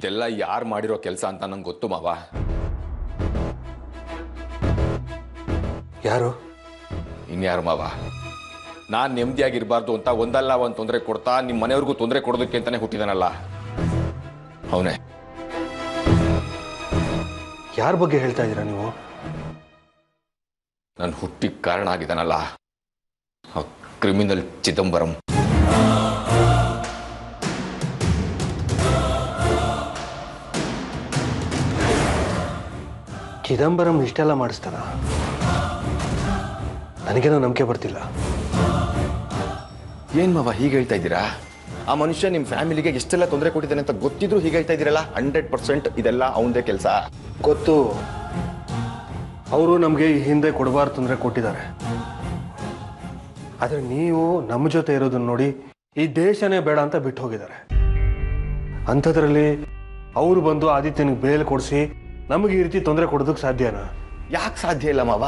ಇದೆಲ್ಲ ಯಾರು ಮಾಡಿರೋ ಕೆಲಸ ಅಂತ ನಂಗೆ ಗೊತ್ತು ಮಾವ. ಯಾರು? ಇನ್ಯಾರು ಮಾವ? ನಾನು ನೆಮ್ಮದಿಯಾಗಿರ್ಬಾರ್ದು ಅಂತ ಒಂದಲ್ಲ ಒಂದು ತೊಂದರೆ ಕೊಡ್ತಾ ನಿಮ್ಮ ಮನೆಯವ್ರಿಗೂ ತೊಂದರೆ ಕೊಡೋದಕ್ಕೆ ಅಂತಾನೆ ಹುಟ್ಟಿದಾನಲ್ಲ ಅವನೇ. ಯಾರ ಬಗ್ಗೆ ಹೇಳ್ತಾ ಇದ್ದೀರಾ ನೀವು? ನನ್ನ ಹುಟ್ಟಿಗೆ ಕಾರಣ ಆಗಿದ್ದಾನಲ್ಲ ಕ್ರಿಮಿನಲ್ ಚಿದಂಬರಂ. ಚಿದಂಬರಂ ಇಷ್ಟೆಲ್ಲ ಮಾಡಿಸ್ತಾನ? ನನಗೇನೋ ನಂಬಿಕೆ ಬರ್ತಿಲ್ಲ. ಏನ್ ಮಾವ ಹೀಗೆ ಹೇಳ್ತಾ ಇದ್ದೀರಾ? ಆ ಮನುಷ್ಯ ನಿಮ್ಮ ಫ್ಯಾಮಿಲಿಗೆ ಎಷ್ಟೆಲ್ಲ ತೊಂದರೆ ಕೊಟ್ಟಿದ್ದಾನೆ ಅಂತ ಗೊತ್ತಿದ್ರು ಹೀಗೆ ಹೇಳ್ತಾ ಇದ್ದೀರಲ್ಲ? 100% ಇದೆಲ್ಲ ಅವನದೇ ಕೆಲಸ. ಗೊತ್ತು, ಅವರು ನಮಗೆ ಈ ಹಿಂದೆ ಕೊಡಬಾರ್ದು ತೊಂದರೆ ಕೊಟ್ಟಿದ್ದಾರೆ. ಆದರೆ ನೀವು ನಮ್ಮ ಜೊತೆ ಇರೋದನ್ನ ನೋಡಿ ಈ ದೇಶನೇ ಬೇಡ ಅಂತ ಬಿಟ್ಟು ಹೋಗಿದ್ದಾರೆ. ಅಂಥದ್ರಲ್ಲಿ ಅವರು ಬಂದು ಆದಿತ್ಯನಿಗೆ ಬೇಲ್ ಕೊಡಿಸಿ ನಮಗೆ ಈ ರೀತಿ ತೊಂದರೆ ಕೊಡೋದಕ್ಕೆ ಸಾಧ್ಯನಾ? ಯಾಕೆ ಸಾಧ್ಯ ಇಲ್ಲ ಮಾವ?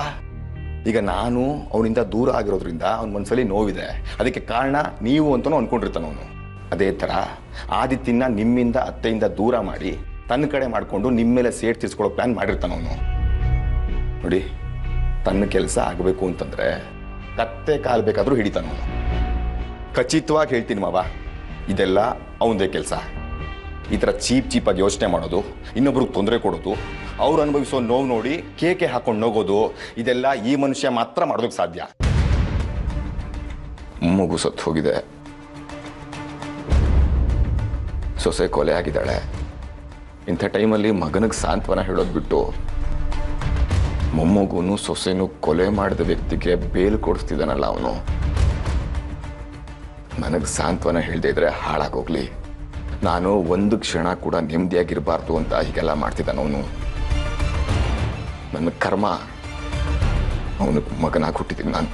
ಈಗ ನಾನು ಅವನಿಂದ ದೂರ ಆಗಿರೋದ್ರಿಂದ ಅವ್ನ ಮನಸ್ಸಲ್ಲಿ ನೋವಿದೆ. ಅದಕ್ಕೆ ಕಾರಣ ನೀವು ಅಂತಲೂ ಅನ್ಕೊಂಡಿರ್ತಾನೆ ಅವನು. ಅದೇ ಥರ ಆದಿತ್ಯನ ನಿಮ್ಮಿಂದ ಅತ್ತೆಯಿಂದ ದೂರ ಮಾಡಿ ತನ್ನ ಕಡೆ ಮಾಡಿಕೊಂಡು ನಿಮ್ಮ ಮೇಲೆ ಸೇಟ್ ತೀರ್ಸ್ಕೊಳ್ಳೋ ಪ್ಲಾನ್ ಮಾಡಿರ್ತಾನೆ ಅವನು. ನೋಡಿ, ತನ್ನ ಕೆಲಸ ಆಗಬೇಕು ಅಂತಂದ್ರೆ ಕತ್ತೆ ಕಾಲು ಬೇಕಾದರೂ ಹಿಡಿತಾನ ಅವನು. ಖಚಿತವಾಗಿ ಹೇಳ್ತೀನಿ ಮಾವ, ಇದೆಲ್ಲ ಅವನದೇ ಕೆಲಸ. ಈ ಥರ ಚೀಪಾಗಿ ಯೋಚನೆ ಮಾಡೋದು, ಇನ್ನೊಬ್ರಿಗೆ ತೊಂದರೆ ಕೊಡೋದು, ಅವ್ರು ಅನುಭವಿಸೋ ನೋವು ನೋಡಿ ಕೇಕೆ ಹಾಕೊಂಡು ಹೋಗೋದು, ಇದೆಲ್ಲ ಈ ಮನುಷ್ಯ ಮಾತ್ರ ಮಾಡೋದಕ್ಕೆ ಸಾಧ್ಯ. ಮಗು ಸತ್ತು ಹೋಗಿದೆ, ಸೊಸೆ ಕೊಲೆ ಆಗಿದ್ದಾಳೆ. ಇಂಥ ಟೈಮಲ್ಲಿ ಮಗನಿಗೆ ಸಾಂತ್ವನ ಹೇಳೋದು ಬಿಟ್ಟು ಮೊಮ್ಮಗುನು ಸೊಸೆನೂ ಕೊಲೆ ಮಾಡಿದ ವ್ಯಕ್ತಿಗೆ ಬೇಲ್ ಕೊಡಿಸ್ತಿದ್ದಾನಲ್ಲ ಅವನು. ನನಗೆ ಸಾಂತ್ವನ ಹೇಳದೇ ಇದ್ರೆ ಹಾಳಾಗೋಗ್ಲಿ, ನಾನು ಒಂದು ಕ್ಷಣ ಕೂಡ ನೆಮ್ಮದಿಯಾಗಿರಬಾರ್ದು ಅಂತ ಹೀಗೆಲ್ಲ ಮಾಡ್ತಿದ್ದಾನ ಅವನು. ನನ್ನ ಕರ್ಮ, ಅವನಿಗೆ ಮಗನಾಗಿ ಹುಟ್ಟಿದ್ದೀನಿ ನಾನು.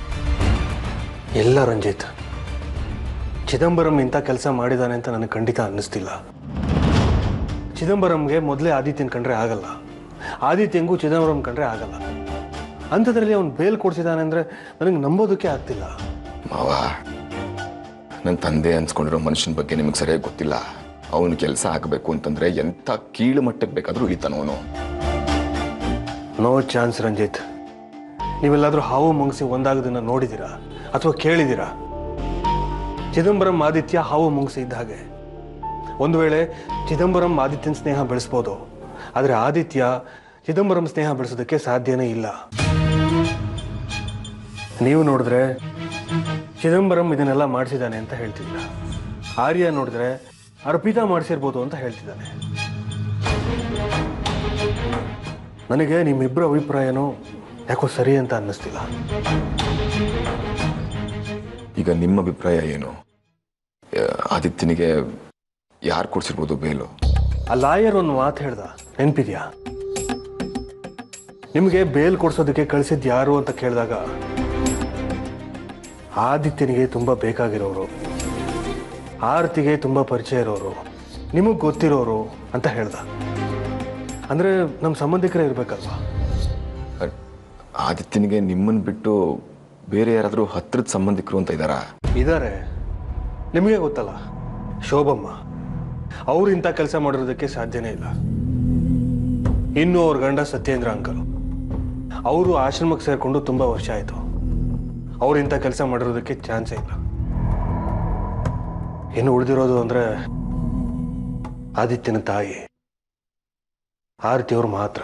ಎಲ್ಲ ರಂಜಿತ್, ಚಿದಂಬರಂ ಇಂಥ ಕೆಲಸ ಮಾಡಿದಾನೆ ಅಂತ ನನಗೆ ಖಂಡಿತ ಅನ್ನಿಸ್ತಿಲ್ಲ. ಚಿದಂಬರಂಗೆ ಮೊದಲೇ ಆದಿತ್ಯನ ಕಂಡ್ರೆ ಆಗಲ್ಲ, ಆದಿತ್ಯಂಗೂ ಚಿದಂಬರಂ ಕಂಡ್ರೆ ಆಗಲ್ಲ. ಅಂಥದ್ರಲ್ಲಿ ಅವನು ಬೇಲ್ ಕೊಡಿಸಿದಾನೆ ಅಂದರೆ ನನಗೆ ನಂಬೋದಕ್ಕೆ ಆಗ್ತಿಲ್ಲ. ಮಾವ, ನನ್ನ ತಂದೆ ಅನ್ಸ್ಕೊಂಡಿರೋ ಮನುಷ್ಯನ ಬಗ್ಗೆ ನಿಮಗೆ ಸರಿಯಾಗಿ ಗೊತ್ತಿಲ್ಲ. ಅವನ ಕೆಲಸ ಆಗಬೇಕು ಅಂತಂದ್ರೆ ಎಂಥ ಕೀಳು ಮಟ್ಟಕ್ಕೆ ಬೇಕಾದರೂ ಇಳಿತಾನ ಅವನು. No chance Ranjit. ನೀವೆಲ್ಲಾದರೂ ಹಾವು ಮುಂಗಿಸಿ ಒಂದಾಗೋದನ್ನ ನೋಡಿದ್ದೀರಾ ಅಥವಾ ಕೇಳಿದ್ದೀರಾ? ಚಿದಂಬರಂ ಆದಿತ್ಯ ಹಾವು ಮುಂಗಿಸಿ ಇದ್ದ ಹಾಗೆ. ಒಂದು ವೇಳೆ ಚಿದಂಬರಂ ಆದಿತ್ಯನ ಸ್ನೇಹ ಬೆಳೆಸ್ಬೋದು, ಆದರೆ ಆದಿತ್ಯ ಚಿದಂಬರಂ ಸ್ನೇಹ ಬೆಳೆಸೋದಕ್ಕೆ ಸಾಧ್ಯನೇ ಇಲ್ಲ. ನೀವು ನೋಡಿದ್ರೆ ಚಿದಂಬರಂ ಇದನ್ನೆಲ್ಲ ಮಾಡಿಸಿದ್ದಾನೆ ಅಂತ ಹೇಳ್ತಿದ್ರ, ಆರ್ಯ ನೋಡಿದ್ರೆ ಅರ್ಪಿತಾ ಮಾಡಿಸಿರ್ಬೋದು ಅಂತ ಹೇಳ್ತಿದ್ದಾನೆ. ನನಗೆ ನಿಮ್ಮಿಬ್ಬರ ಅಭಿಪ್ರಾಯನೂ ಯಾಕೋ ಸರಿ ಅಂತ ಅನ್ನಿಸ್ತಿಲ್ಲ. ಈಗ ನಿಮ್ಮ ಅಭಿಪ್ರಾಯ ಏನು? ಆದಿತ್ಯನಿಗೆ ಯಾರು ಕೊಡ್ಸಿರ್ಬೋದು ಬೇಲು? ಆ ಲಾಯರ್ ಒಂದು ಮಾತು ಹೇಳ್ದ, ನೆನಪಿದ್ಯಾ? ನಿಮಗೆ ಬೇಲ್ ಕೊಡ್ಸೋದಕ್ಕೆ ಕಳಿಸಿದ್ ಯಾರು ಅಂತ ಕೇಳಿದಾಗ ಆದಿತ್ಯನಿಗೆ ತುಂಬಾ ಬೇಕಾಗಿರೋರು, ಆರತಿಗೆ ತುಂಬಾ ಪರಿಚಯ ಇರೋರು, ನಿಮಗೆ ಗೊತ್ತಿರೋರು ಅಂತ ಹೇಳ್ದ. ಅಂದ್ರೆ ನಮ್ಮ ಸಂಬಂಧಿಕರೇ ಇರ್ಬೇಕಲ್ವಾ? ಆದಿತ್ಯನಿಗೆ ನಿಮ್ಮನ್ನು ಬಿಟ್ಟು ಬೇರೆ ಯಾರಾದರೂ ಹತ್ರದ ಸಂಬಂಧಿಕರು ಅಂತ ಇದ್ದಾರೆ. ನಿಮಗೆ ಗೊತ್ತಲ್ಲ, ಶೋಭಮ್ಮ. ಅವ್ರು ಇಂಥ ಕೆಲಸ ಮಾಡಿರೋದಕ್ಕೆ ಸಾಧ್ಯನೇ ಇಲ್ಲ. ಇನ್ನು ಅವ್ರ ಗಂಡ ಸತ್ಯೇಂದ್ರ ಅಂಕಲ್, ಅವರು ಆಶ್ರಮಕ್ಕೆ ಸೇರ್ಕೊಂಡು ತುಂಬಾ ವರ್ಷ ಆಯಿತು. ಅವ್ರು ಇಂಥ ಕೆಲಸ ಮಾಡಿರೋದಕ್ಕೆ ಚಾನ್ಸೇ ಇಲ್ಲ. ಇನ್ನು ಉಳಿದಿರೋದು ಅಂದ್ರೆ ಆದಿತ್ಯನ ತಾಯಿ ಆರತಿಯವ್ರು ಮಾತ್ರ.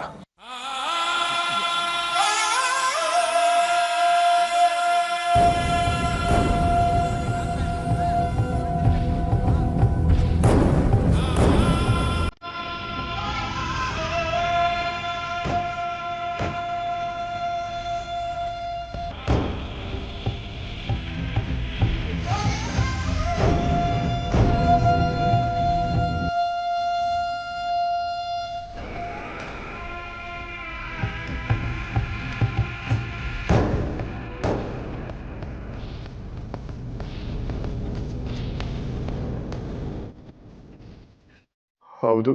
ಹೌದು,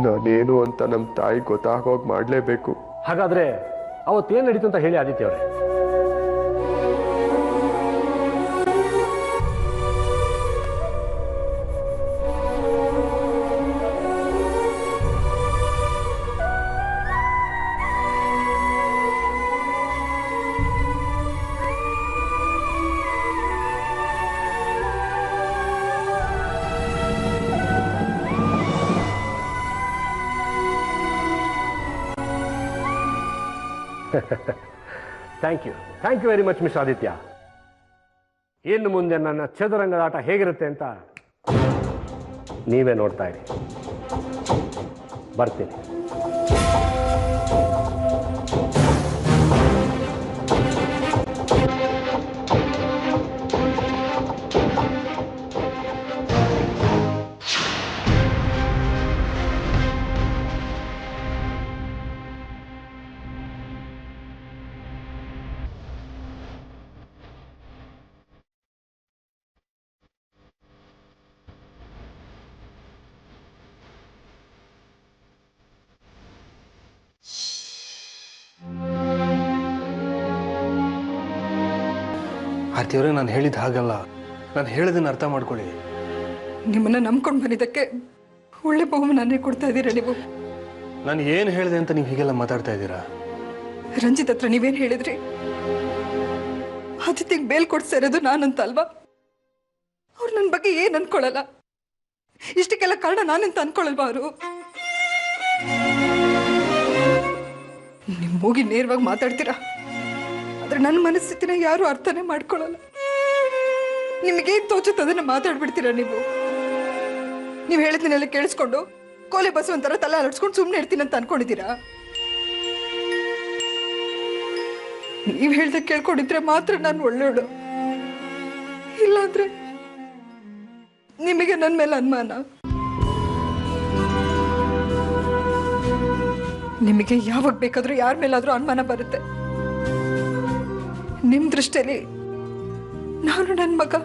ನಾನೇನು ಅಂತ ನಮ್ಮ ತಾಯಿ ಗೊತ್ತಾಗೋಗಿ ಮಾಡಲೇಬೇಕು. ಹಾಗಾದ್ರೆ ಅವತ್ತೇನು ನಡೀತು ಅಂತ ಹೇಳಿ ಆದಿತ್ಯ ಅವರೇ. Thank you very much miss Aditya. ಇನ್ನು ಮುಂದೆ ನನ್ನ ಚದುರಂಗದ ಆಟ ಹೇಗಿರುತ್ತೆ ಅಂತ ನೀವೇ ನೋಡ್ತಾ ಇರಿ. ಬರ್ತೀನಿ. ಆರ್ತಿಯವರೇ, ನಾನು ಹೇಳಿದ್ದು ಹಾಗಲ್ಲ. ನಾನು ಹೇಳಿದ್ದನ್ನು ಅರ್ಥ ಮಾಡ್ಕೊಳ್ಳಿ. ನಿಮ್ಮನ್ನ ನಂಬ್ಕೊಂಡು ಬಂದಿದ್ದಕ್ಕೆ ಒಳ್ಳೆ ಬಹುಮಾನನೇ ಕೊಡ್ತಾ ಇದ್ದೀರಾ ನೀವು. ನಾನು ಏನು ಹೇಳಿದೆ ಅಂತ ನೀವು ಹೀಗೆಲ್ಲ ಮಾತಾಡ್ತಾ ಇದ್ದೀರಾ? ರಂಜಿತ್ ಹತ್ರ ನೀವೇನು ಹೇಳಿದ್ರಿ? ಆದಿತ್ಯಂಗೆ ಬೇಲ್ ಕೊಡ್ತಾ ಇರೋದು ನಾನಂತ ಅಲ್ವಾ? ಅವ್ರು ನನ್ನ ಬಗ್ಗೆ ಏನು ಅನ್ಕೊಳ್ಳಲ್ಲ. ಇಷ್ಟಕ್ಕೆಲ್ಲ ಕಾರಣ ನಾನಂತ ಅನ್ಕೊಳ್ಳಲ್ವಾ ಅವರು? ನಿಮ್ಮ ಮೂಗಿ ನೇರವಾಗಿ ಮಾತಾಡ್ತೀರಾ, ಆದ್ರೆ ನನ್ನ ಮನಸ್ಥಿತಿನ ಯಾರು ಅರ್ಥನೇ ಮಾಡ್ಕೊಳ್ಳಲ್ಲ. ನಿಮಗೇನು ತೋಚುತ್ತೆ ಅದನ್ನ ಮಾತಾಡ್ಬಿಡ್ತೀರಾ ನೀವು. ನೀವು ಹೇಳಿದ್ನೆಲ್ಲ ಕೇಳಿಸ್ಕೊಂಡು ಕೋಲೆ ಬಸವಂತರ ತಲೆ ಅಲಡ್ಸ್ಕೊಂಡು ಸುಮ್ಮನೆ ಇರ್ತೀನಿ ಅಂತ ಅನ್ಕೊಂಡಿದ್ದೀರಾ? ನೀವು ಹೇಳ್ದೆ ಕೇಳ್ಕೊಂಡಿದ್ರೆ ಮಾತ್ರ ನಾನು ಒಳ್ಳೆಯವಳು. ಇಲ್ಲಾಂದ್ರೆ ನಿಮಗೆ ನನ್ನ ಮೇಲೆ ಅನುಮಾನ. ನಿಮಗೆ ಯಾವಾಗ ಬೇಕಾದ್ರೂ ಯಾರ ಮೇಲಾದ್ರೂ ಅನುಮಾನ ಬರುತ್ತೆ. ನಿಮ್ ದೃಷ್ಟಿಯಲ್ಲಿ ನಾನು ನನ್ನ ಮಗ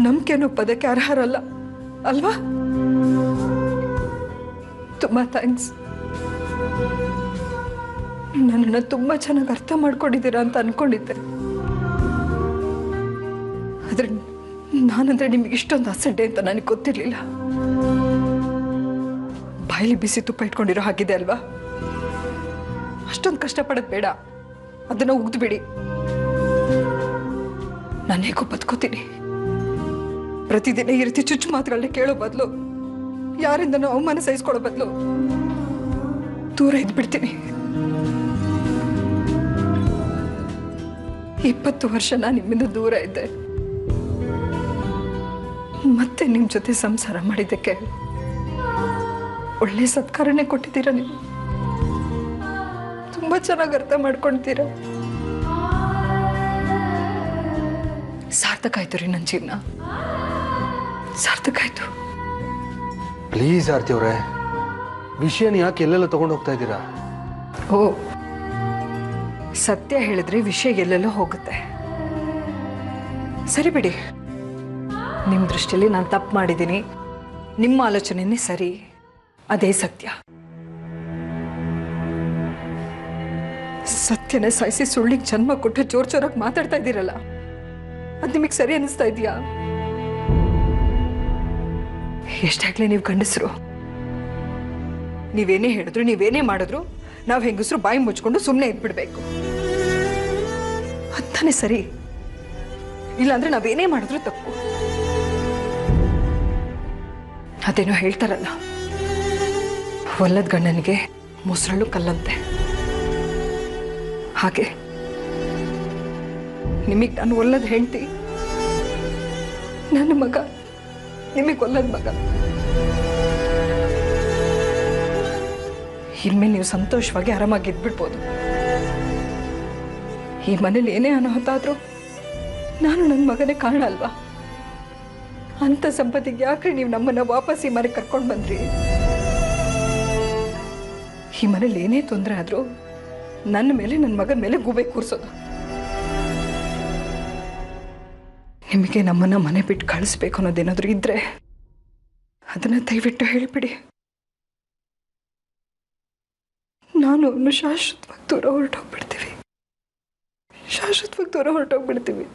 ನಂಬಿಕೆ ಅನ್ನೋ ಪದಕ್ಕೆ ಅರ್ಹರಲ್ಲ ಅಲ್ವಾ? ತುಂಬಾ ಥ್ಯಾಂಕ್ಸ್. ನನ್ನನ್ನು ತುಂಬಾ ಚೆನ್ನಾಗಿ ಅರ್ಥ ಮಾಡ್ಕೊಂಡಿದ್ದೀರಾ ಅಂತ ಅನ್ಕೊಂಡಿದ್ದೆ. ಆದ್ರೆ ನಾನಂದ್ರೆ ನಿಮಗೆ ಇಷ್ಟೊಂದು ಅಸಡ್ಡೆ ಅಂತ ನನಗೆ ಗೊತ್ತಿರ್ಲಿಲ್ಲ. ಬಾಯಲ್ಲಿ ಬಿಸಿ ತುಪ್ಪ ಇಟ್ಕೊಂಡಿರೋ ಹಾಗಿದೆ ಅಲ್ವಾ? ಅಷ್ಟೊಂದು ಕಷ್ಟಪಡೋದು ಬೇಡ, ಅದನ್ನ ಉಗ್ದು ಬಿಡಿ. ನಾನು ಹೇಗೋ ಬದುಕೋತೀನಿ. ಪ್ರತಿದಿನ ಈ ರೀತಿ ಚುಚ್ಚು ಮಾತುಗಳನ್ನ ಕೇಳೋ ಬದಲು, ಯಾರಿಂದನೂ ಅವಮಾನ ಸಹಿಸ್ಕೊಳ್ಳೋ ಬದಲು ದೂರ ಇದ್ಬಿಡ್ತೀನಿ. 20 ವರ್ಷ ನಾನು ನಿಮ್ಮಿಂದ ದೂರ ಇದ್ದೆ. ಮತ್ತೆ ನಿಮ್ ಜೊತೆ ಸಂಸಾರ ಮಾಡಿದ್ದಕ್ಕೆ ಒಳ್ಳೆ ಸತ್ಕಾರನೇ ಕೊಟ್ಟಿದ್ದೀರಾ. ನೀವು ತುಂಬಾ ಚೆನ್ನಾಗಿ ಅರ್ಥ ಮಾಡ್ಕೊಳ್ತೀರಾ. ಸಾರ್ಥಕ ಆಯ್ತು ರೀ ನನ್ನ ಜೀವನ, ಸಾರ್ಥಕ ಆಯ್ತು. ಪ್ಲೀಸ್ ಆರ್ತಿಯವರೇ, ವಿಷಯನ ಯಾಕೆ ಎಲ್ಲೆಲ್ಲ ತಗೊಂಡು ಹೋಗ್ತಾ ಇದ್ದೀರಾ? ಓ, ಸತ್ಯ ಹೇಳಿದ್ರೆ ವಿಷಯ ಎಲ್ಲೆಲ್ಲೋ ಹೋಗುತ್ತೆ. ಸರಿ ಬಿಡಿ, ನಿಮ್ಮ ದೃಷ್ಟಿಯಲ್ಲಿ ನಾನು ತಪ್ಪು ಮಾಡಿದ್ದೀನಿ, ನಿಮ್ಮ ಆಲೋಚನೆನೇ ಸರಿ, ಅದೇ ಸತ್ಯ. ಸತ್ಯನೇ ಸಾಯಿಸಿ ಸುಳ್ಳಿಗೆ ಜನ್ಮ ಕೊಟ್ಟು ಜೋರಾಗಿ ಮಾತಾಡ್ತಾ ಇದ್ದೀರಲ್ಲ, ಅದು ನಿಮಗೆ ಸರಿ ಅನಿಸ್ತಾ ಇದೆಯಾ? ಎಷ್ಟಾಗ್ಲೇ ನೀವು ಗಂಡಸರು, ನೀವೇನೇ ಹೇಳಿದ್ರು ನೀವೇನೇ ಮಾಡಿದ್ರು ನಾವು ಹೆಂಗಸರು ಬಾಯಿ ಮುಚ್ಕೊಂಡು ಸುಮ್ಮನೆ ಇದ್ಬಿಡ್ಬೇಕು ಅಂತಾನೆ ಸರಿ. ಇಲ್ಲಾಂದ್ರೆ ನಾವೇನೇ ಮಾಡಿದ್ರು ತಪ್ಪು. ಅದೇನೋ ಹೇಳ್ತಾರಲ್ಲ, ಒಲ್ಲದ ಗಂಡನಿಗೆ ಮೊಸರಳು ಕಲ್ಲಂತೆ. ಹಾಗೆ ನಿಮಗೆ ನಾನು ಒಲ್ಲದ ಹೆಂಡತಿ, ನನ್ನ ಮಗ ನಿಮಗೆ ಒಲ್ಲದ ಮಗ. ಇನ್ಮೇಲೆ ನೀವು ಸಂತೋಷವಾಗಿ ಆರಾಮಾಗಿ ಇದ್ಬಿಡ್ಬೋದು. ಈ ಮನೇಲಿ ಏನೇ ಅನಾಹುತ ಆದ್ರೂ ನಾನು ನನ್ನ ಮಗನೇ ಕಾರಣ ಅಲ್ವಾ? ಅಂತ ಸಂಪತ್ತಿಗೆ ಯಾಕೆ ನೀವು ನಮ್ಮನ್ನ ವಾಪಸ್ ಈ ಮನೆಗೆ ಕರ್ಕೊಂಡು ಬಂದ್ರಿ? ಈ ಮನೇಲಿ ಏನೇ ತೊಂದರೆ ಆದ್ರೂ ನನ್ನ ಮೇಲೆ ನನ್ನ ಮಗನ ಮೇಲೆ ಗೂಬೆ ಕೂರಿಸೋದು. ನಿಮಗೆ ನಮ್ಮನ್ನ ಮನೆ ಬಿಟ್ಟು ಕಳಿಸ್ಬೇಕು ಅನ್ನೋದೇನಾದ್ರೂ ಇದ್ರೆ ಅದನ್ನ ದಯವಿಟ್ಟು ಹೇಳಿಬಿಡಿ. ನಾನು ಅವನು ಶಾಶ್ವತವಾಗಿ ದೂರ ಹೊರಟೋಗ್ಬಿಡ್ತೀವಿ, ಶಾಶ್ವತವಾಗಿ ದೂರ ಹೊರಟೋಗ್ಬಿಡ್ತೀವಿ.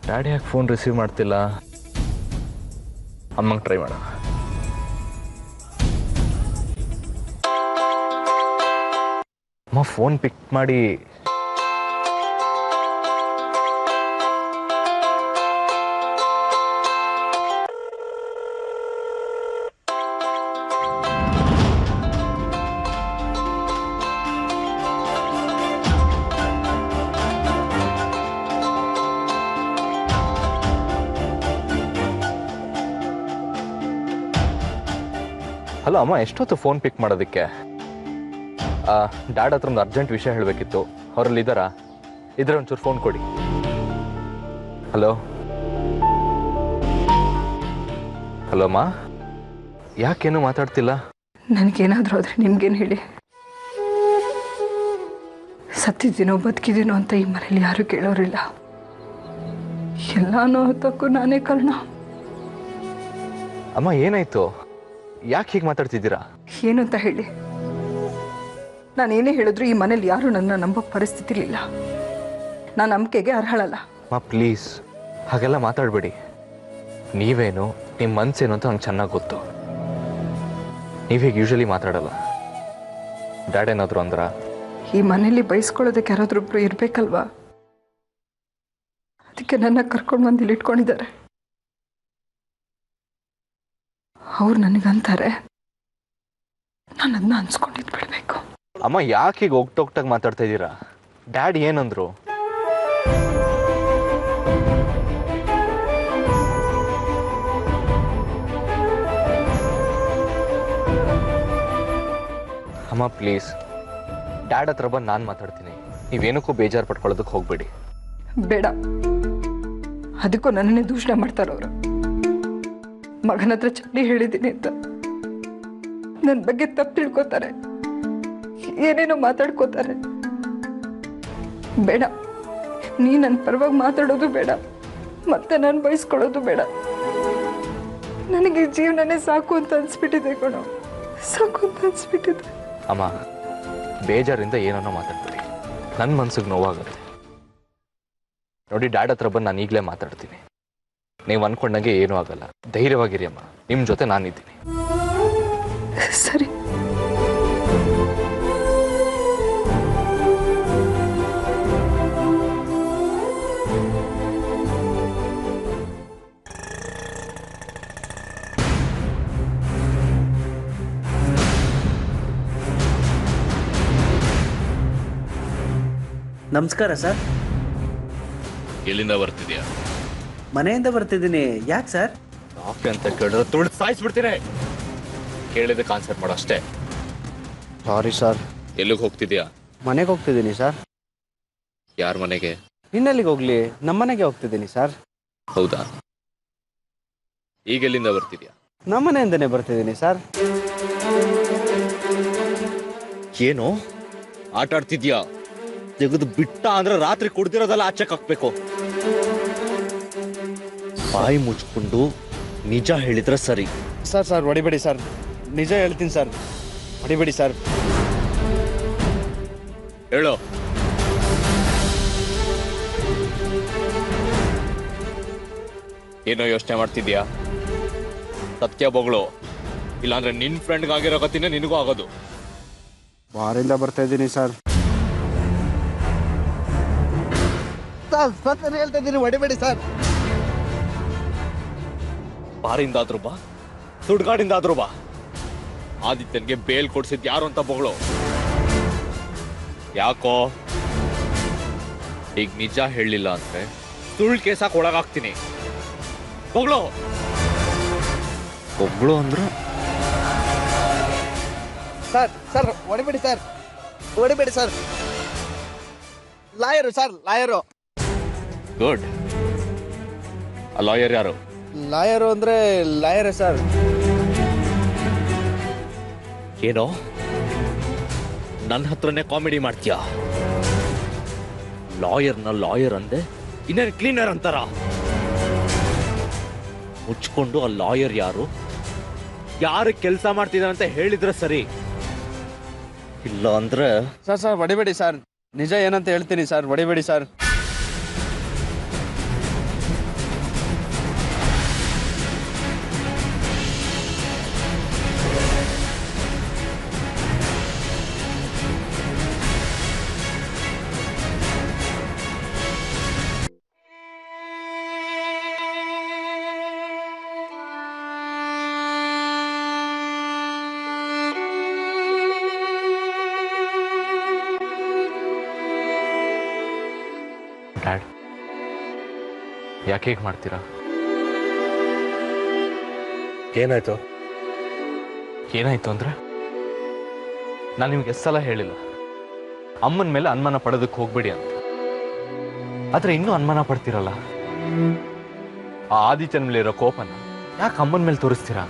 ಡ್ಯಾಡಿ ಯಾಕೆ ಫೋನ್ ರಿಸೀವ್ ಮಾಡ್ತಿಲ್ಲ? ಅಮ್ಮಂಗೆ ಟ್ರೈ ಮಾಡೋಣ. ಅಮ್ಮ ಫೋನ್ ಪಿಕ್ ಮಾಡಿ. ಹಲೋ ಅಮ್ಮ, ಎಷ್ಟೊತ್ತು ಫೋನ್ ಪಿಕ್ ಮಾಡೋದಕ್ಕೆ? ಡ್ಯಾಡ್ ಹತ್ರ ಒಂದು ಅರ್ಜೆಂಟ್ ವಿಷಯ ಹೇಳಬೇಕಿತ್ತು. ಅವರಲ್ಲಿ ಇದ್ದಾರಾ? ಇದ್ರೆ ಒಂಚೂರು ಫೋನ್ ಕೊಡಿ. ಹಲೋ ಹಲೋ ಅಮ್ಮ, ಯಾಕೇನು ಮಾತಾಡ್ತಿಲ್ಲ? ನನಗೇನಾದರೂ ಆದರೆ ನಿಮ್ಗೇನು ಹೇಳಿ? ಸತ್ತಿದ್ದೀನೋ ಬದುಕಿದ್ದೀನೋ ಅಂತ ಈ ಮನೇಲಿ ಯಾರೂ ಕೇಳೋರಿಲ್ಲ. ಎಲ್ಲಾನು ಹೊತ್ತಕ್ಕೂ ನಾನೇ ಕಾರಣ. ಅಮ್ಮ ಏನಾಯ್ತು? ಯಾಕೆ ಹೀಗೆ ಮಾತಾಡ್ತಿದ್ದೀರಾ? ಏನು ಅಂತ ಹೇಳಿ? ನಾನೇನೇ ಹೇಳಿದ್ರು ಈ ಮನೇಲಿ ಯಾರೂ ನನ್ನ ನಂಬೋ ಪರಿಸ್ಥಿತಿಲಿಲ್ಲ. ನಾನು ನಂಬಿಕೆಗೆ ಅರ್ಹಳಲ್ಲ. ಅಮ್ಮ ಪ್ಲೀಸ್ ಹಾಗೆಲ್ಲ ಮಾತಾಡಬೇಡಿ. ನೀವೇನು, ನಿಮ್ಮ ಮನಸ್ಸೇನು ಅಂತ ನಂಗೆ ಚೆನ್ನಾಗಿ ಗೊತ್ತು. ನೀವು ಹೀಗೆ ಯೂಶಲಿ ಮಾತಾಡಲ್ಲ. ಡ್ಯಾಡ್ ಏನಾದರೂ ಅಂದ್ರ? ಈ ಮನೇಲಿ ಬಯಸ್ಕೊಳ್ಳೋದಕ್ಕೆ ಯಾರಾದ್ರೊಬ್ರು ಇರಬೇಕಲ್ವಾ? ಅದಕ್ಕೆ ನನ್ನ ಕರ್ಕೊಂಡು ಬಂದು ಇಲ್ಲಿ ಇಟ್ಕೊಂಡಿದ್ದಾರೆ. ಅವ್ರು ನನಗಂತಾರೆ, ನಾನು ಅದನ್ನ ಅನ್ಸ್ಕೊಂಡಿದ್ದು ಬಿಡಬೇಕು. ಅಮ್ಮ ಯಾಕೆ ಹೀಗೆ ಒಗ್ಟೊಗ್ಟಾಗಿ ಮಾತಾಡ್ತಾ ಇದ್ದೀರಾ? ಡ್ಯಾಡ್ ಏನಂದ್ರು? ಅಮ್ಮ ಪ್ಲೀಸ್ ಡ್ಯಾಡ್ ಹತ್ರ ಬಂದು ನಾನು ಮಾತಾಡ್ತೀನಿ. ನೀವೇನಕ್ಕೂ ಬೇಜಾರು ಪಡ್ಕೊಳ್ಳೋದಕ್ಕೆ ಹೋಗ್ಬೇಡಿ. ಬೇಡ, ಅದಕ್ಕೂ ನನ್ನನ್ನೇ ದೂಷಣೆ ಮಾಡ್ತಾರವ್ರು. ಮಗನ ಹತ್ರ ಚಳಿ ಹೇಳಿದ್ದೀನಿ ಅಂತ ನನ್ನ ಬಗ್ಗೆ ತಪ್ಪು ತಿಳ್ಕೊತಾರೆ, ಏನೇನೋ ಮಾತಾಡ್ಕೋತಾರೆ. ಬೇಡ, ನೀ ನನ್ನ ಪರವಾಗಿ ಮಾತಾಡೋದು ಬೇಡ, ಮತ್ತೆ ನಾನು ಬಯಸ್ಕೊಳ್ಳೋದು ಬೇಡ. ನನಗೆ ಜೀವನನೇ ಸಾಕು ಅಂತ ಅನ್ಸ್ಬಿಟ್ಟಿದೆ ಕಣೋ, ಸಾಕು ಅಂತ ಅನ್ಸ್ಬಿಟ್ಟಿದೆ. ಅಮ್ಮ ಬೇಜಾರಿಂದ ಏನನ್ನೋ ಮಾತಾಡ್ತೀರಿ, ನನ್ನ ಮನ್ಸಿಗೆ ನೋವಾಗುತ್ತೆ. ನೋಡಿ ಡ್ಯಾಡ್ ಹತ್ರ ಬಂದು ನಾನು ಈಗಲೇ ಮಾತಾಡ್ತೀನಿ. ನೀವು ಅನ್ಕೊಂಡಂಗೆ ಏನೂ ಆಗಲ್ಲ. ಧೈರ್ಯವಾಗಿರಿ ಅಮ್ಮ, ನಿಮ್ಮ ಜೊತೆ ನಾನಿದ್ದೀನಿ. ಸರಿ. ನಮಸ್ಕಾರ ಸರ್. ಎಲ್ಲಿಂದ ಬರ್ತಿದ್ಯಾ? ಮನೆಯಿಂದ ಬರ್ತಿದ್ದೀನಿ. ಯಾಕೆ ಸರ್? ಯಾಕೆ ಅಂತ ಕೇಳಿದ್ರೆ ತುಳಿದು ಸಾಯಿಸ್ಬಿಡ್ತೀನಿ. ಕೇಳಿದಕ್ಕೆ ಆನ್ಸರ್ ಮಾಡೋ ಅಷ್ಟೇ. Sorry sir. ಎಲ್ಲಿಗೆ ಹೋಗ್ತಿದ್ಯಾ? ಮನೆಗೆ ಹೋಗ್ತಿದ್ದೀನಿ ಸರ್. ಯಾರ ಮನೆಗೆ? ಇನ್ನೆಲ್ಲಿಗೆ ಹೋಗ್ಲಿ, ನಮ್ಮ ಮನೆಗೆ ಹೋಗ್ತಿದ್ದೀನಿ ಸರ್. ಹೌದಾ? ಈಗ ಎಲ್ಲಿಂದ ಬರ್ತಿದ್ಯಾ? ನಮ್ಮ ಮನೆಯಿಂದನೇ ಬರ್ತಿದ್ದೀನಿ ಸರ್. ಏನು ಆಟ ಆಡ್ತಿದ್ಯಾ? ತೆಗೆದು ಬಿಟ್ಟ ಅಂದ್ರೆ ರಾತ್ರಿ ಕುಡ್ದಿರೋದೆಲ್ಲ ಆಚೆಗೆ ಹಾಕ್ಬೇಕು. ಬಾಯಿ ಮುಚ್ಕೊಂಡು ನಿಜ ಹೇಳಿದ್ರೆ ಸರಿ. ಸರ್ ಸರ್ ಹೊಡಿಬೇಡಿ ಸರ್, ನಿಜ ಹೇಳ್ತೀನಿ ಸರ್, ಹೊಡಿಬೇಡಿ ಸರ್. ಹೇಳೋ. ಏನೋ ಯೋಚನೆ ಮಾಡ್ತಿದ್ಯಾ? ಸತ್ಯ ಬೊಗಳು, ಇಲ್ಲಾಂದ್ರೆ ನಿನ್ ಫ್ರೆಂಡ್ಗಾಗಿರೋ ಗತಿನೇ ನಿನಗೂ ಆಗೋದು. ಬಾರಿಂದ ಬರ್ತಾ ಇದ್ದೀನಿ ಸರ್. ಸರ್ ಹೇಳ್ತಾ ಇದ್ದೀನಿ, ಹೊಡಿಬೇಡಿ ಸರ್. ಬಾರಿಂದಾದ್ರೂ ಬಾ, ಸುಡ್ಗಾಡಿಂದಾದ್ರೂ ಬಾ. ಆದಿತ್ಯನ್ಗೆ ಬೇಲ್ ಕೊಡ್ಸಿದ್ ಯಾರು ಅಂತ ಬೊಗಳು. ಯಾಕೋ ಈಗ ನಿಜ ಹೇಳಲಿಲ್ಲ ಅಂದ್ರೆ ಸುಳ್ಳು ಕೇಸಾಕ್ ಒಳಗಾಗ್ತೀನಿ. ಬೊಗಳು ಬೊಗಳು ಅಂದ್ರೆ ಸರ್ ಸರ್ ಹೊಡಿಬೇಡಿ ಸರ್, ಹೊಡಿಬೇಡಿ sir. Lawyer sir, lawyer. Good. ಆ ಲಾಯರ್ ಯಾರು? ಲಾಯರು ಅಂದ್ರೆ ಲಾಯರೇ ಸರ್. ಏನೋ ನನ್ನ ಹತ್ರನೇ ಕಾಮಿಡಿ ಮಾಡ್ತೀಯ? ಲಾಯರ್ನ ಲಾಯರ್ ಅಂದೆ, ಇನ್ನೇನು ಕ್ಲೀನರ್ ಅಂತಾರ? ಮುಚ್ಕೊಂಡು ಆ ಲಾಯರ್ ಯಾರು, ಯಾರು ಕೆಲಸ ಮಾಡ್ತಿದ್ದಾರೆ ಅಂತ ಹೇಳಿದ್ರೆ ಸರಿ. ಇಲ್ಲ ಅಂದ್ರೆ ಸರ್ ಸರ್ ಹೊಡಿಬೇಡಿ ಸರ್, ನಿಜ ಏನಂತ ಹೇಳ್ತೀನಿ ಸರ್, ಹೊಡಿಬೇಡಿ ಸರ್. ಡ್ಯಾಡ್, ಯಾಕೆ ಹೇಗೆ ಮಾಡ್ತೀರಾ? ಏನಾಯ್ತು? ಏನಾಯ್ತು ಅಂದ್ರೆ, ನಾನು ನಿಮ್ಗೆ ಎಷ್ಟು ಸಲ ಹೇಳಿಲ್ಲ ಅಮ್ಮನ ಮೇಲೆ ಅನುಮಾನ ಪಡೋದಕ್ಕೆ ಹೋಗ್ಬೇಡಿ ಅಂತ. ಆದ್ರೆ ಇನ್ನೂ ಅನುಮಾನ ಪಡ್ತೀರಲ್ಲ. ಆ ಆದಿತ್ಯನ ಮೇಲೆ ಇರೋ ಕೋಪನ ಯಾಕೆ ಅಮ್ಮನ ಮೇಲೆ ತೋರಿಸ್ತೀರಾ?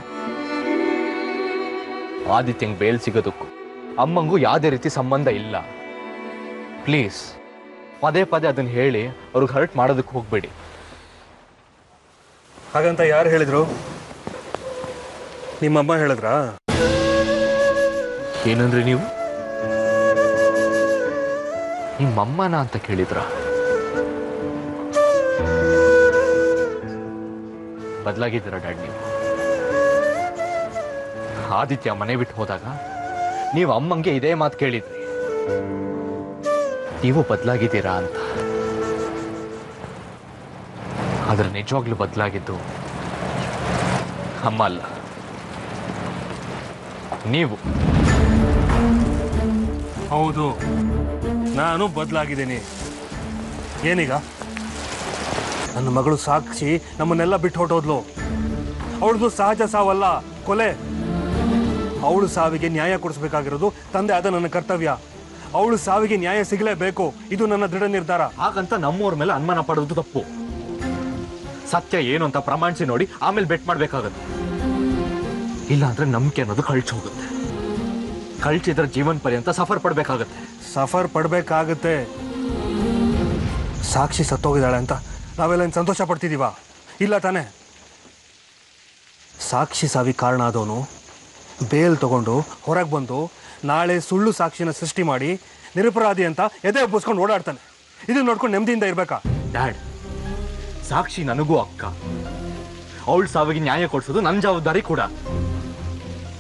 ಆದಿತ್ಯಂಗೆ ಬೇಲ್ ಸಿಗೋದಕ್ಕೂ ಅಮ್ಮಂಗೂ ಯಾವುದೇ ರೀತಿ ಸಂಬಂಧ ಇಲ್ಲ. ಪ್ಲೀಸ್ ಪದೇ ಪದೇ ಅದನ್ನ ಹೇಳಿ ಅವ್ರಿಗೆ ಹರ್ಟ್ ಮಾಡೋದಕ್ಕೆ ಹೋಗ್ಬೇಡಿ. ಹಾಗಂತ ಯಾರು ಹೇಳಿದ್ರು? ನಿಮ್ಮಮ್ಮ ಹೇಳಿದ್ರಾ? ಏನಂದ್ರಿ ನೀವು? ನಿಮ್ಮಮ್ಮನ ಅಂತ ಕೇಳಿದ್ರ? ಬದಲಾಗಿದ್ದೀರ ಡ್ಯಾಡ್ ನೀವು. ಆದಿತ್ಯ ಮನೆ ಬಿಟ್ಟು ಹೋದಾಗ ನೀವು ಅಮ್ಮಂಗೆ ಇದೇ ಮಾತು ಕೇಳಿದ್ರಿ, ನೀವು ಬದಲಾಗಿದ್ದೀರಾ ಅಂತ. ಆದ್ರೆ ನಿಜವಾಗ್ಲೂ ಬದಲಾಗಿದ್ದು ಅಮ್ಮ ಅಲ್ಲ, ನೀವು. ಹೌದು, ನಾನು ಬದಲಾಗಿದ್ದೀನಿ. ಏನೀಗ? ನನ್ನ ಮಗಳು ಸಾಕ್ಷಿ ನಮ್ಮನ್ನೆಲ್ಲ ಬಿಟ್ಟು ಹೊರಟೋದ್ಲು. ಅವಳದು ಸಹಜ ಸಾವಲ್ಲ, ಕೊಲೆ. ಅವಳು ಸಾವಿಗೆ ನ್ಯಾಯ ಕೊಡಿಸ್ಬೇಕಾಗಿರೋದು ತಂದೆ ಆದ ನನ್ನ ಕರ್ತವ್ಯ. ಅವಳು ಸಾವಿಗೆ ನ್ಯಾಯ ಸಿಗಲೇಬೇಕು, ಇದು ನನ್ನ ದೃಢ ನಿರ್ಧಾರ. ಹಾಗಂತ ನಮ್ಮವ್ರ ಮೇಲೆ ಅನುಮಾನ ಪಡೋದು ತಪ್ಪು. ಸತ್ಯ ಏನು ಅಂತ ಪ್ರಮಾಣಿಸಿ ನೋಡಿ ಆಮೇಲೆ ಬೆಟ್ ಮಾಡ್ಬೇಕಾಗತ್ತೆ. ಇಲ್ಲ ಅಂದ್ರೆ ನಂಬಿಕೆ ಅನ್ನೋದು ಕಳ್ಚಿ ಹೋಗುತ್ತೆ. ಕಳ್ಚಿದ್ರ ಜೀವನ ಪರ್ಯಂತ ಸಫರ್ ಪಡ್ಬೇಕಾಗತ್ತೆ. ಸಫರ್ ಪಡ್ಬೇಕಾಗುತ್ತೆ. ಸಾಕ್ಷಿ ಸತ್ತೋಗಿದ್ದಾಳೆ ಅಂತ ನಾವೆಲ್ಲ ಸಂತೋಷ ಪಡ್ತಿದೀವ? ಇಲ್ಲ ತಾನೆ? ಸಾಕ್ಷಿ ಸಾವಿ ಕಾರಣ ಆದವನು ಬೇಲ್ ತಗೊಂಡು ಹೊರಗೆ ಬಂದು ನಾಳೆ ಸುಳ್ಳು ಸಾಕ್ಷಿನ ಸೃಷ್ಟಿ ಮಾಡಿ ನಿರಪರಾಧಿ ಅಂತ ಎದೆ ಒಬ್ಬಿಸ್ಕೊಂಡು ಓಡಾಡ್ತಾನೆ. ಇದನ್ನ ನೋಡ್ಕೊಂಡು ನೆಮ್ಮದಿಯಿಂದ ಇರ್ಬೇಕಾ? ಡ್ಯಾಡ್, ಸಾಕ್ಷಿ ನನಗೂ ಅಕ್ಕ. ಅವಳ ಸಾವಿಗೆ ನ್ಯಾಯ ಕೊಡಿಸೋದು ನನ್ನ ಜವಾಬ್ದಾರಿ ಕೂಡ.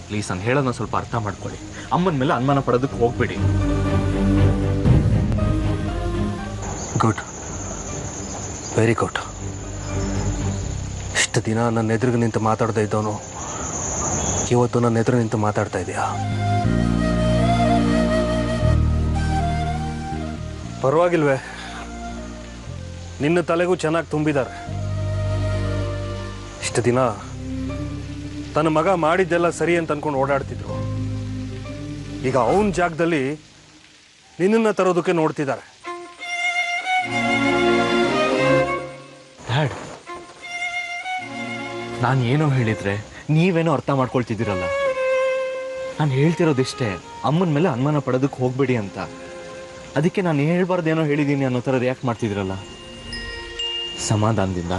ಪ್ಲೀಸ್ ನಾನು ಹೇಳೋದನ್ನ ಸ್ವಲ್ಪ ಅರ್ಥ ಮಾಡ್ಕೊಳ್ಳಿ. ಅಮ್ಮನ ಮೇಲೆ ಅನುಮಾನ ಪಡೋದಕ್ಕೆ ಹೋಗ್ಬೇಡಿ. Good, very good. ಇಷ್ಟು ದಿನ ನನ್ನ ಎದುರಿಗೆ ನಿಂತು ಮಾತಾಡ್ತಾ ಇದ್ದವನು ಇವತ್ತು ನನ್ನ ಎದುರು ನಿಂತು ಮಾತಾಡ್ತಾ ಇದೆಯಾ? ಪರವಾಗಿಲ್ವೇ? ನಿನ್ನ ತಲೆಗೂ ಚೆನ್ನಾಗಿ ತುಂಬಿದ್ದಾರೆ. ಇಷ್ಟು ದಿನ ತನ್ನ ಮಗ ಮಾಡಿದ್ದೆಲ್ಲ ಸರಿ ಅಂತ ಅನ್ಕೊಂಡು ಓಡಾಡ್ತಿದ್ರು. ಈಗ ಅವನ ಜಾಗದಲ್ಲಿ ನಿನ್ನನ್ನು ತರೋದಕ್ಕೆ ನೋಡ್ತಿದ್ದಾರೆ. ಡ್ಯಾಡ್, ನಾನು ಏನೋ ಹೇಳಿದ್ರೆ ನೀವೇನೋ ಅರ್ಥ ಮಾಡ್ಕೊಳ್ತಿದ್ದೀರಲ್ಲ. ನಾನು ಹೇಳ್ತಿರೋದಿಷ್ಟೇ, ಅಮ್ಮನ ಮೇಲೆ ಅನುಮಾನ ಪಡೋದಕ್ಕೆ ಹೋಗ್ಬೇಡಿ ಅಂತ. ಅದಕ್ಕೆ ನಾನು ಹೇಳ್ಬಾರ್ದೇನೋ ಹೇಳಿದ್ದೀನಿ ಅನ್ನೋ ಥರ ರಿಯಾಕ್ಟ್ ಮಾಡ್ತಿದ್ದೀರಲ್ಲ. ಸಮಾಧಾನದಿಂದ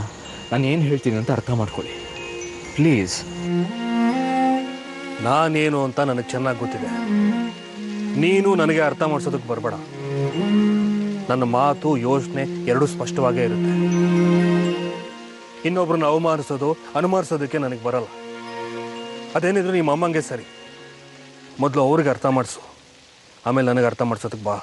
ನಾನು ಏನು ಹೇಳ್ತೀನಿ ಅಂತ ಅರ್ಥ ಮಾಡ್ಕೊಳ್ಳಿ ಪ್ಲೀಸ್. ನಾನೇನು ಅಂತ ನನಗೆ ಚೆನ್ನಾಗಿ ಗೊತ್ತಿದೆ. ನೀನು ನನಗೆ ಅರ್ಥ ಮಾಡಿಸೋದಕ್ಕೆ ಬರಬೇಡ. ನನ್ನ ಮಾತು ಯೋಚನೆ ಎರಡೂ ಸ್ಪಷ್ಟವಾಗೇ ಇರುತ್ತೆ. ಇನ್ನೊಬ್ರನ್ನ ಅನುಮಾನಿಸೋದಕ್ಕೆ ನನಗೆ ಬರಲ್ಲ. ಅದೇನಿದ್ರು ನಿಮ್ಮ ಅಮ್ಮಂಗೆ ಸರಿ. ಮೊದಲು ಅವ್ರಿಗೆ ಅರ್ಥ ಮಾಡಿಸು, ಆಮೇಲೆ ನನಗೆ ಅರ್ಥ ಮಾಡಿಸೋದಕ್ಕೆ ಬಾ.